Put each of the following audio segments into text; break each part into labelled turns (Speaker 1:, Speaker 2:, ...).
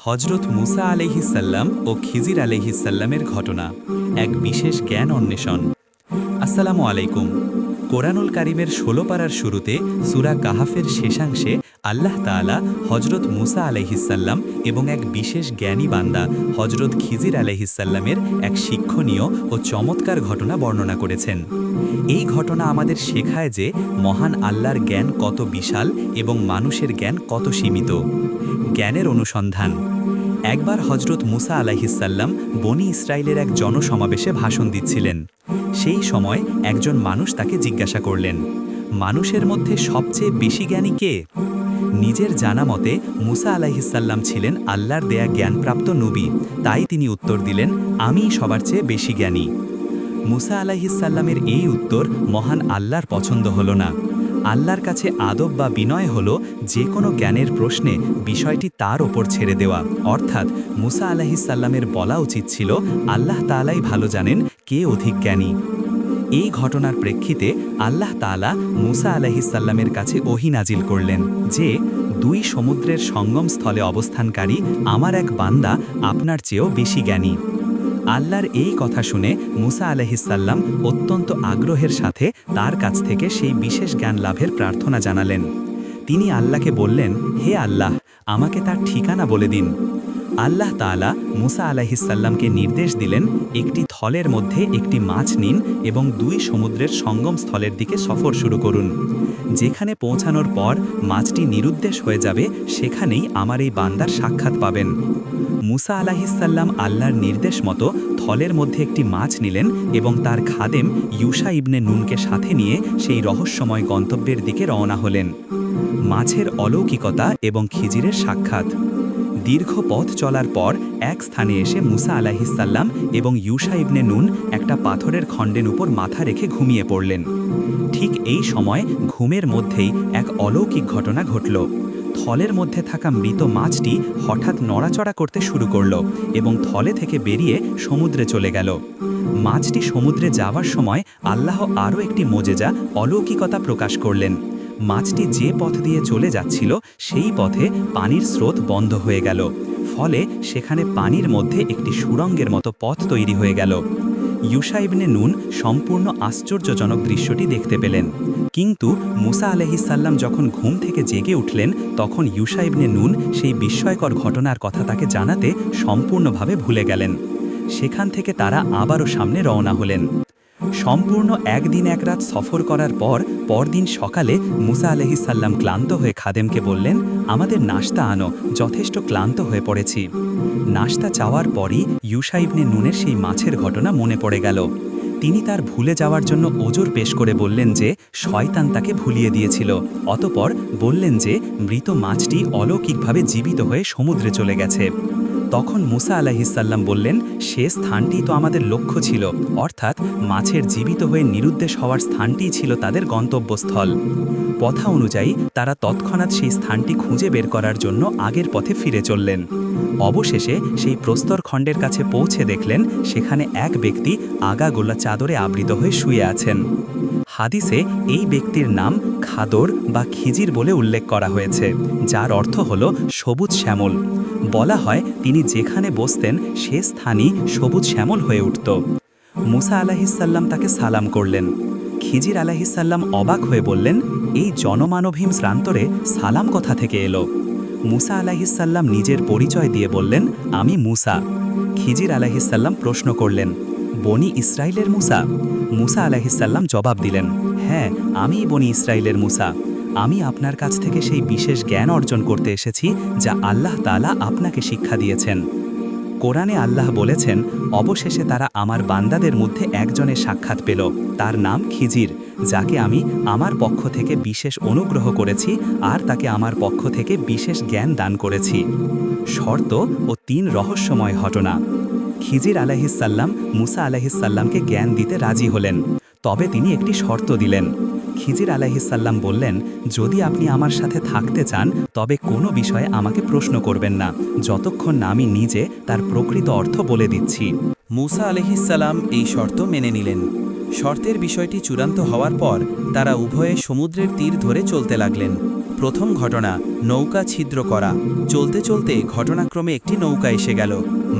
Speaker 1: হজরত মুসা আলাইহিসসাল্লাম ও খিজির আলাইহিসসাল্লামের ঘটনা এক বিশেষ জ্ঞান অন্বেষণ। আসসালামু আলাইকুম। কোরআনুল কারিমের ১৬ পারার শুরুতে সূরা কাহাফের শেষাংশে আল্লাহ তাআলা হজরত মুসা আলাইহিসসাল্লাম এবং এক বিশেষ জ্ঞানী বান্দা হজরত খিজির আলাইহিসসাল্লামের এক শিক্ষণীয় ও চমৎকার ঘটনা বর্ণনা করেছেন। এই ঘটনা আমাদের শেখায় যে মহান আল্লাহর জ্ঞান কত বিশাল এবং মানুষের জ্ঞান কত সীমিত। জ্ঞানের অনুসন্ধান। একবার হজরত মুসা আলাইহিসসাল্লাম বনি ইসরায়েলের এক জনসমাবেশে ভাষণ দিচ্ছিলেন। সেই সময় একজন মানুষ তাকে জিজ্ঞাসা করলেন, মানুষের মধ্যে সবচেয়ে বেশি জ্ঞানী কে? নিজের জানা মতে মুসা আলাইহিসসাল্লাম ছিলেন আল্লাহর দেয়া জ্ঞানপ্রাপ্ত নবী, তাই তিনি উত্তর দিলেন, আমিই সবার চেয়ে বেশি জ্ঞানী। মুসা আলাইহিসসাল্লামের এই উত্তর মহান আল্লাহর পছন্দ হল না। আল্লাহর কাছে আদব বা বিনয় হল যে কোনো জ্ঞানের প্রশ্নে বিষয়টি তার ওপর ছেড়ে দেওয়া, অর্থাৎ মুসা আলাইহিসসাল্লামের বলা উচিত ছিল, আল্লাহ তাআলাই ভালো জানেন কে অধিক জ্ঞানী। এই ঘটনার প্রেক্ষিতে আল্লাহ তাআলা মুসা আলাইহিসসাল্লামের কাছে ওহী নাজিল করলেন যে, দুই সমুদ্রের সঙ্গমস্থলে অবস্থানকারী আমার এক বান্দা আপনার চেয়েও বেশি জ্ঞানী। আল্লাহর এই কথা শুনে মুসা আলাইহিসসাল্লাম অত্যন্ত আগ্রহের সাথে তার কাছ থেকে সেই বিশেষ জ্ঞান লাভের প্রার্থনা জানালেন। তিনি আল্লাহকে বললেন, হে আল্লাহ, আমাকে তার ঠিকানা বলে দিন। আল্লাহ তাআলা মুসা আলাইহিসসাল্লামকে নির্দেশ দিলেন, একটি থলের মধ্যে একটি মাছ নিন এবং দুই সমুদ্রের সঙ্গম স্থলের দিকে সফর শুরু করুন। যেখানে পৌঁছানোর পর মাছটি নিরুদ্দেশ হয়ে যাবে, সেখানেই আমার এই বান্দার সাক্ষাৎ পাবেন। মুসা আলাইহিসসাল্লাম আল্লাহর নির্দেশ মতো থলের মধ্যে একটি মাছ নিলেন এবং তার খাদেম ইউশা ইবনে নুনকে সাথে নিয়ে সেই রহস্যময় গন্তব্যের দিকে রওনা হলেন। মাছের অলৌকিকতা এবং খিজিরের সাক্ষাৎ। দীর্ঘ পথ চলার পর এক স্থানে এসে মুসা আলাইহিসসাল্লাম এবং ইউশা ইবনে নুন একটা পাথরের খণ্ডের উপর মাথা রেখে ঘুমিয়ে পড়লেন। ঠিক এই সময় ঘুমের মধ্যেই এক অলৌকিক ঘটনা ঘটল। থলের মধ্যে থাকা মৃত মাছটি হঠাৎ নড়াচড়া করতে শুরু করল এবং থলে থেকে বেরিয়ে সমুদ্রে চলে গেল। মাছটি সমুদ্রে যাওয়ার সময় আল্লাহ আরও একটি মোজেজা অলৌকিকতা প্রকাশ করলেন। মাছটি যে পথ দিয়ে চলে যাচ্ছিল সেই পথে পানির স্রোত বন্ধ হয়ে গেল, ফলে সেখানে পানির মধ্যে একটি সুড়ঙ্গের মতো পথ তৈরি হয়ে গেল। ইউশা ইবনে নুন সম্পূর্ণ আশ্চর্যজনক দৃশ্যটি দেখতে পেলেন, কিন্তু মুসা আলাইহিসসাল্লাম যখন ঘুম থেকে জেগে উঠলেন তখন ইউশা ইবনে নুন সেই বিস্ময়কর ঘটনার কথা তাকে জানাতে সম্পূর্ণভাবে ভুলে গেলেন। সেখান থেকে তারা আবারও সামনে রওনা হলেন। সম্পূর্ণ একদিন এক রাত সফর করার পর পরদিন সকালে মুসা আলাইহিসসাল্লাম ক্লান্ত হয়ে খাদেমকে বললেন, আমাদের নাশতা আনো, যথেষ্ট ক্লান্ত হয়ে পড়েছি। নাশতা চাওয়ার পরই ইউশা ইবনে নুনের সেই মাছের ঘটনা মনে পড়ে গেল। তিনি তার ভুলে যাওয়ার জন্য ওজর পেশ করে বললেন যে শয়তান তাকে ভুলিয়ে দিয়েছিল। অতঃপর বললেন যে মৃত মাছটি অলৌকিকভাবে জীবিত হয়ে সমুদ্রে চলে গেছে। তখন মুসা আলাইহিসসাল্লাম বললেন, সে স্থানটি তো আমাদের লক্ষ্য ছিল, অর্থাৎ মাছের জীবিত হয়ে নিরুদ্দেশ হওয়ার স্থানটিই ছিল তাদের গন্তব্যস্থল। কথা অনুযায়ী তারা তৎক্ষণাৎ সেই স্থানটি খুঁজে বের করার জন্য আগের পথে ফিরে চললেন। অবশেষে সেই প্রস্তরখণ্ডের কাছে পৌঁছে দেখলেন সেখানে এক ব্যক্তি আগা গোলা চাদরে আবৃত হয়ে শুয়ে আছেন। হাদিসে এই ব্যক্তির নাম খাদর বা খিজির বলে উল্লেখ করা হয়েছে, যার অর্থ হল সবুজ শ্যামল। বলা হয় তিনি যেখানে বসতেন সে স্থানই সবুজ শ্যামল হয়ে উঠত। মুসা আলাইহিসসাল্লাম তাকে সালাম করলেন। খিজির আলাইহিসসাল্লাম অবাক হয়ে বললেন, এই জনমানবহীন প্রান্তরে সালাম কোথা থেকে এলো? মুসা আলাইহিসসাল্লাম নিজের পরিচয় দিয়ে বললেন, আমি মুসা। খিজির আলাইহিসসাল্লাম প্রশ্ন করলেন, বনি ইসরায়েলের মুসা? মুসা আলাইহিসসাল্লাম জবাব দিলেন, হ্যাঁ, আমিই বনি ইসরায়েলের মুসা। আমি আপনার কাছ থেকে সেই বিশেষ জ্ঞান অর্জন করতে এসেছি যা আল্লাহ তাআলা আপনাকে শিক্ষা দিয়েছেন। কোরআনে আল্লাহ বলেছেন, অবশেষে তারা আমার বান্দাদের মধ্যে একজনের সাক্ষাৎ পেল, তার নাম খিজির, যাকে আমি আমার পক্ষ থেকে বিশেষ অনুগ্রহ করেছি আর তাকে আমার পক্ষ থেকে বিশেষ জ্ঞান দান করেছি। শর্ত ও ৩ রহস্যময় ঘটনা। খিজির আলাইহিসসাল্লাম মুসা আলাইহিসসাল্লামকে জ্ঞান দিতে রাজি হলেন, তবে তিনি একটি শর্ত দিলেন। খিজির আলাইহিসসাল্লাম বললেন, যদি আপনি আমার সাথে থাকতে চান তবে কোনো বিষয়ে আমাকে প্রশ্ন করবেন না, যতক্ষণ না আমি নিজে তার প্রকৃত অর্থ বলে দিচ্ছি।
Speaker 2: মুসা আলাইহিসসালাম এই শর্ত মেনে নিলেন। শর্তের বিষয়টি চূড়ান্ত হওয়ার পর তারা উভয়ে সমুদ্রের তীর ধরে চলতে লাগলেন। প্রথম ঘটনা, নৌকা ছিদ্র করা। চলতে চলতে ঘটনাক্রমে একটি নৌকা এসে গেল।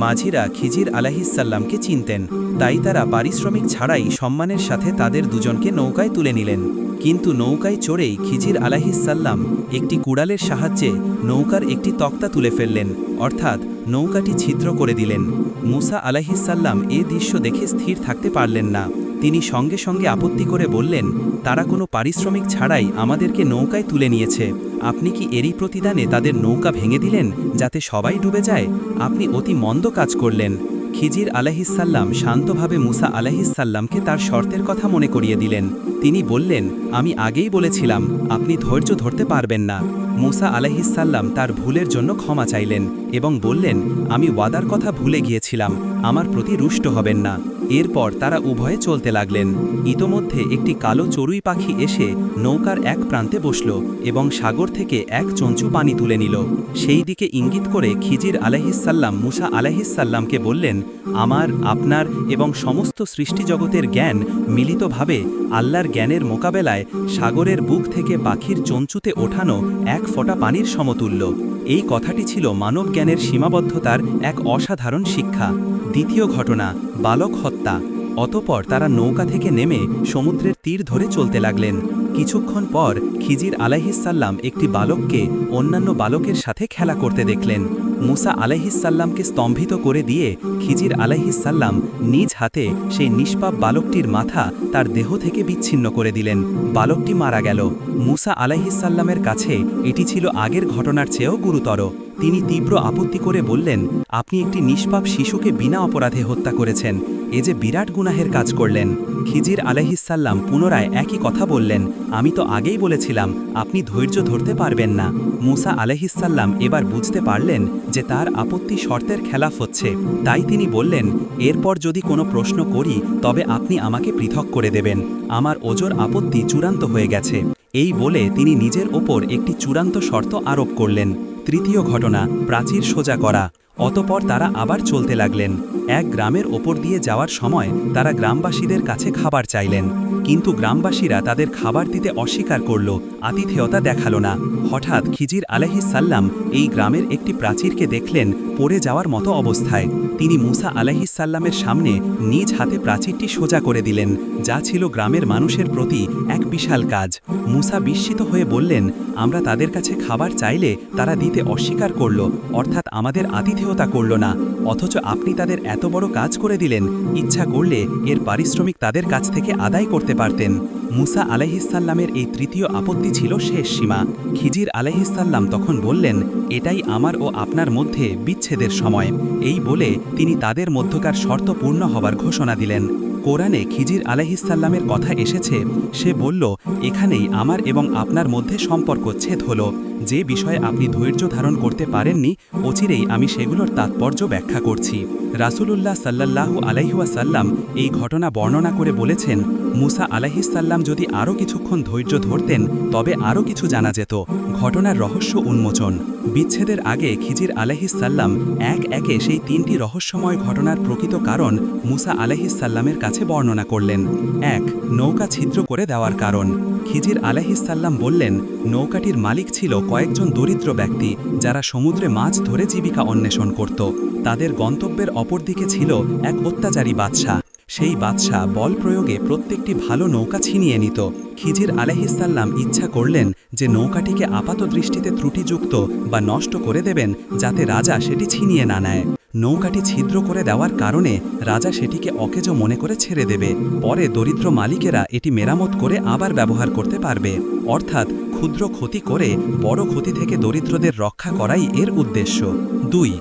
Speaker 2: মাঝিরা খিজির আলাইহিসসাল্লামকে চিনতেন, তাই তারা পারিশ্রমিক ছাড়াই সম্মানের সাথে তাদের দুজনকে নৌকায় তুলে নিলেন। কিন্তু নৌকায় চড়েই খিজির আলাইহিসসাল্লাম একটি কুড়ালের সাহায্যে নৌকার একটি তক্তা তুলে ফেললেন, অর্থাৎ নৌকাটি ছিদ্র করে দিলেন। মুসা আলাইহিসসাল্লাম এ দৃশ্য দেখে স্থির থাকতে পারলেন না। তিনি সঙ্গে সঙ্গে আপত্তি করে বললেন, তারা কোনো পারিশ্রমিক ছাড়াই আমাদেরকে নৌকায় তুলে নিয়েছে। আপনি কি এরই প্রতিদানে তাদের নৌকা ভেঙে দিলেন যাতে সবাই ডুবে যায়? আপনি অতি মন্দ কাজ করলেন। খিজির আলাইহিসসাল্লাম শান্তভাবে মুসা আলাইহিসসাল্লামকে তার শর্তের কথা মনে করিয়ে দিলেন। তিনি বললেন, আমি আগেই বলেছিলাম আপনি ধৈর্য ধরতে পারবেন না। মুসা আলাইহিসসাল্লাম তার ভুলের জন্য ক্ষমা চাইলেন এবং বললেন, আমি ওয়াদার কথা ভুলে গিয়েছিলাম, আমার প্রতি রুষ্ট হবেন না। এরপর তারা উভয়ে চলতে লাগলেন। ইতোমধ্যে একটি কালো চড়ুই পাখি এসে নৌকার এক প্রান্তে বসল এবং সাগর থেকে এক চঞ্চু পানি তুলে নিল। সেই দিকে ইঙ্গিত করে খিজির আলাইহিসসাল্লাম মুসা আলাইহিসসাল্লামকে বললেন, আমার, আপনার এবং সমস্ত সৃষ্টিজগতের জ্ঞান মিলিতভাবে আল্লাহর জ্ঞানের মোকাবেলায় সাগরের বুক থেকে পাখির চঞ্চুতে ওঠানো এক ফোঁটা পানির সমতুল্য। এই কথাটি ছিল মানব জ্ঞানের সীমাবদ্ধতার এক অসাধারণ শিক্ষা। দ্বিতীয় ঘটনা, বালক হত্যা। অতঃপর তারা নৌকা থেকে নেমে সমুদ্রের তীর ধরে চলতে লাগলেন। কিছুক্ষণ পর খিজির আলাইহিসসাল্লাম একটি বালককে অন্যান্য বালকের সাথে খেলা করতে দেখলেন। মুসা আলাইহিসসাল্লামকে স্তম্ভিত করে দিয়ে খিজির আলাইহিসসাল্লাম নিজ হাতে সেই নিষ্পাপ বালকটির মাথা তার দেহ থেকে বিচ্ছিন্ন করে দিলেন। বালকটি মারা গেল। মুসা আলাইহিসসাল্লামের কাছে এটি ছিল আগের ঘটনার চেয়েও গুরুতর। তিনি তীব্র আপত্তি করে বললেন, আপনি একটি নিষ্পাপ শিশুকে বিনা অপরাধে হত্যা করেছেন, এ যে বিরাট গুনাহের কাজ করলেন। খিজির আলাইহিসসাল্লাম পুনরায় একই কথা বললেন, আমি তো আগেই বলেছিলাম আপনি ধৈর্য ধরতে পারবেন না। মুসা আলাইহিসসাল্লাম এবার বুঝতে পারলেন যে তার আপত্তি শর্তের খেলাফ হচ্ছে, তাই তিনি বললেন, এরপর যদি কোনো প্রশ্ন করি তবে আপনি আমাকে পৃথক করে দেবেন, আমার ওজোর আপত্তি চূড়ান্ত হয়ে গেছে। এই বলে তিনি নিজের ওপর একটি চূড়ান্ত শর্ত আরোপ করলেন। তৃতীয় ঘটনা, প্রাচীর সোজা করা। অতঃপর তারা আবার চলতে লাগলেন। এক গ্রামের ওপর দিয়ে যাওয়ার সময় তারা গ্রামবাসীদের কাছে খাবার চাইলেন, কিন্তু গ্রামবাসীরা তাদের খাবার দিতে অস্বীকার করল, আতিথেয়তা দেখালো না। হঠাৎ খিজির আলাইহিসসাল্লাম এই গ্রামের একটি প্রাচীরকে দেখলেন পড়ে যাওয়ার মতো অবস্থায়। তিনি মুসা আলাইহিসসাল্লামের সামনে নিজ হাতে প্রাচীরটি সোজা করে দিলেন, যা ছিল গ্রামের মানুষের প্রতি এক বিশাল কাজ। মুসা বিস্মিত হয়ে বললেন, আমরা তাদের কাছে খাবার চাইলে তারা দিতে অস্বীকার করল, অর্থাৎ আমাদের আতিথেয়তা করল না, অথচ আপনি তাদের এত বড় কাজ করে দিলেন। ইচ্ছা করলে এর পারিশ্রমিক তাদের কাছ থেকে আদায় করতে পারতেন। মুসা আলাইহিসসাল্লামের এই তৃতীয় আপত্তি ছিল শেষ সীমা। খিজির আলাইহিসসাল্লাম তখন বললেন, এটাই আমার ও আপনার মধ্যে বিচ্ছেদের সময়। এই বলে তিনি তাদের মধ্যকার শর্ত পূর্ণ হবার ঘোষণা দিলেন। কোরআনে খিজির আলাইহিসসাল্লামের কথা এসেছে, সে বলল, এখানেই আমার এবং আপনার মধ্যে সম্পর্ক ছেদ হল। যে বিষয়ে আপনি ধৈর্য ধারণ করতে পারেননি, অচিরেই আমি সেগুলোর তাৎপর্য ব্যাখ্যা করছি। রাসূলুল্লাহ সাল্লাল্লাহু আলাইহি ওয়াসাল্লাম এই ঘটনা বর্ণনা করে বলেছেন, মুসা আলাইহিসসাল্লাম যদি আরও কিছুক্ষণ ধৈর্য ধরতেন তবে আরও কিছু জানা যেত। ঘটনার রহস্য উন্মোচন। বিচ্ছেদের আগে খিজির আলাইহিসসাল্লাম এক একে সেই তিনটি রহস্যময় ঘটনার প্রকৃত কারণ মুসা আলাইহিসসাল্লামের কাছে বর্ণনা করলেন। ১. নৌকা ছিদ্র করে দেওয়ার কারণ। খিজির আলাইহিসসাল্লাম বললেন, নৌকাটির মালিক ছিল কয়েকজন দরিদ্র ব্যক্তি যারা সমুদ্রে মাছ ধরে জীবিকা অন্বেষণ করত। তাদের গন্তব্যের অপর দিকে ছিল এক অত্যাচারী বাদশাহ। সেই বাদশাহ বল প্রয়োগে প্রত্যেকটি ভালো নৌকা ছিনিয়ে নিত। খিজির আলাইহিসসাল্লাম ইচ্ছা করলেন যে নৌকাটিকে আপাত দৃষ্টিতে ত্রুটিযুক্ত বা নষ্ট করে দেবেন, যাতে রাজা সেটি ছিনিয়ে না নেয়। নৌকাটি ছিদ্র করে দেওয়ার কারণে রাজা সেটিকে অকেজো মনে করে ছেড়ে দেবে। পরে দরিদ্র মালিকেরা এটি মেরামত করে আবার ব্যবহার করতে পারবে। অর্থাৎ ক্ষুদ্র ক্ষতি করে বড় ক্ষতি থেকে দরিদ্রদের রক্ষা করাই এর উদ্দেশ্য। ২.